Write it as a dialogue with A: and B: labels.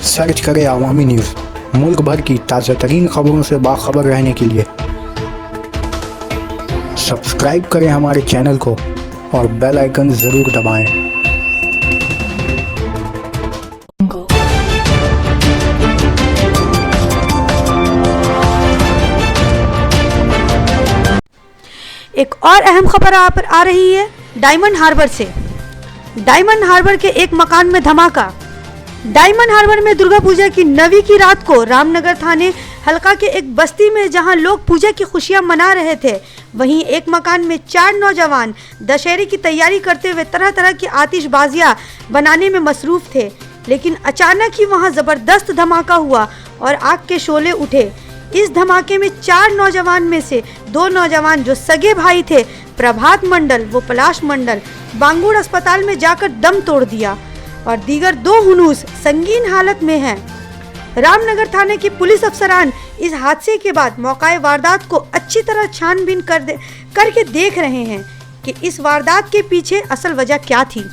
A: Search करें अवामी news. मुल्क भर की ताज़ा तरीन खबरों से बाखबर रहने के लिए सब्सक्राइब करें हमारे चैनल को और बेल आइकन ज़रूर दबाएं।
B: एक और अहम खबर आ रही है डायमंड हार्बर से। डायमंड हार्बर के एक मकान में धमाका। डायमंड हार्बर में दुर्गा पूजा की 9वीं की रात को रामनगर थाने हलका के एक बस्ती में जहां लोग पूजा की खुशियां मना रहे थे, वहीं एक मकान में 4 नौजवान दशहरे की तैयारी करते हुए तरह तरह की आतिशबाजियां बनाने में मसरूफ थे। लेकिन अचानक ही वहां जबरदस्त धमाका हुआ और आग के शोले उठे। इस धमाके में 4 नौजवान में से 2 नौजवान जो सगे भाई थे, प्रभात मंडल व पलाश मंडल, बांगुड़ अस्पताल में जाकर दम तोड़ दिया और दीगर 2 हुनूस संगीन हालत में हैं। रामनगर थाने की पुलिस अफसरान इस हादसे के बाद मौके वारदात को अच्छी तरह छानबीन करके देख रहे हैं कि इस वारदात के पीछे असल वजह क्या थी।